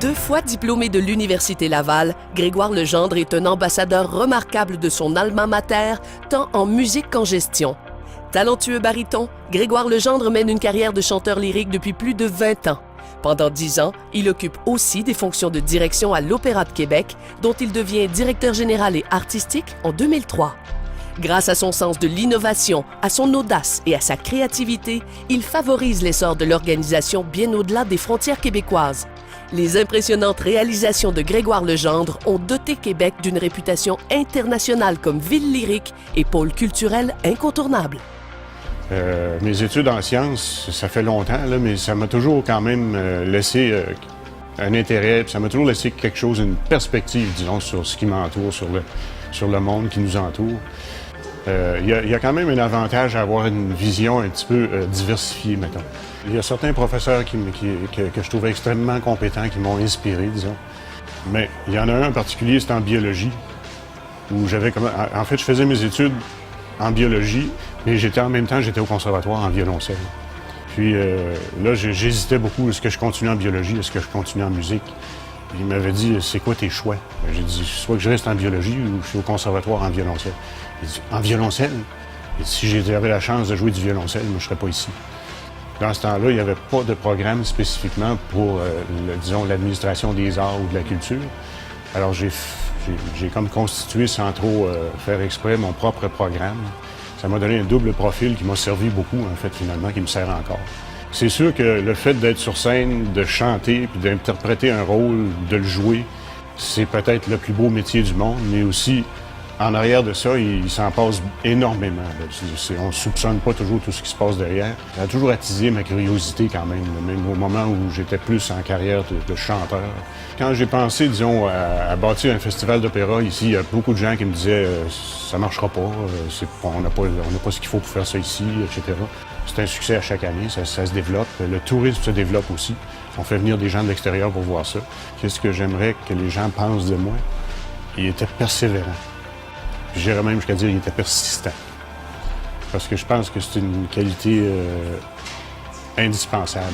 2 fois diplômé de l'Université Laval, Grégoire Legendre est un ambassadeur remarquable de son alma mater, tant en musique qu'en gestion. Talentueux baryton, Grégoire Legendre mène une carrière de chanteur lyrique depuis plus de 20 ans. Pendant 10 ans, il occupe aussi des fonctions de direction à l'Opéra de Québec, dont il devient directeur général et artistique en 2003. Grâce à son sens de l'innovation, à son audace et à sa créativité, il favorise l'essor de l'organisation bien au-delà des frontières québécoises. Les impressionnantes réalisations de Grégoire Legendre ont doté Québec d'une réputation internationale comme ville lyrique et pôle culturel incontournable. Mes études en sciences, ça fait longtemps, là, mais ça m'a toujours quand même laissé un intérêt, puis ça m'a toujours laissé quelque chose, une perspective, disons, sur ce qui m'entoure, sur le monde qui nous entoure. Il y a quand même un avantage à avoir une vision un petit peu diversifiée, mettons. Il y a certains professeurs que je trouvais extrêmement compétents, qui m'ont inspiré, disons. Mais il y en a un en particulier, c'est en biologie, où en fait, je faisais mes études en biologie, mais en même temps, j'étais au conservatoire en violoncelle. Puis là, j'hésitais beaucoup, est-ce que je continue en biologie, est-ce que je continue en musique? Puis il m'avait dit, c'est quoi tes choix? J'ai dit, soit que je reste en biologie ou je suis au conservatoire en violoncelle. Il dit, en violoncelle? Et si j'avais la chance de jouer du violoncelle, moi, je serais pas ici. Dans ce temps-là, il n'y avait pas de programme spécifiquement pour, disons, l'administration des arts ou de la culture. Alors, j'ai comme constitué, sans trop faire exprès, mon propre programme. Ça m'a donné un double profil qui m'a servi beaucoup, en fait, finalement, qui me sert encore. C'est sûr que le fait d'être sur scène, de chanter, puis d'interpréter un rôle, de le jouer, c'est peut-être le plus beau métier du monde, mais aussi, en arrière de ça, il s'en passe énormément. On ne soupçonne pas toujours tout ce qui se passe derrière. Ça a toujours attisé ma curiosité quand même au moment où j'étais plus en carrière de chanteur. Quand j'ai pensé, disons, à bâtir un festival d'opéra ici, il y a beaucoup de gens qui me disaient ça marchera pas, on n'a pas ce qu'il faut pour faire ça ici, etc. C'est un succès à chaque année, ça se développe. Le tourisme se développe aussi. On fait venir des gens de l'extérieur pour voir ça. Qu'est-ce que j'aimerais que les gens pensent de moi? Il était persévérant. J'irais même jusqu'à dire qu'il était persistant. Parce que je pense que c'est une qualité indispensable.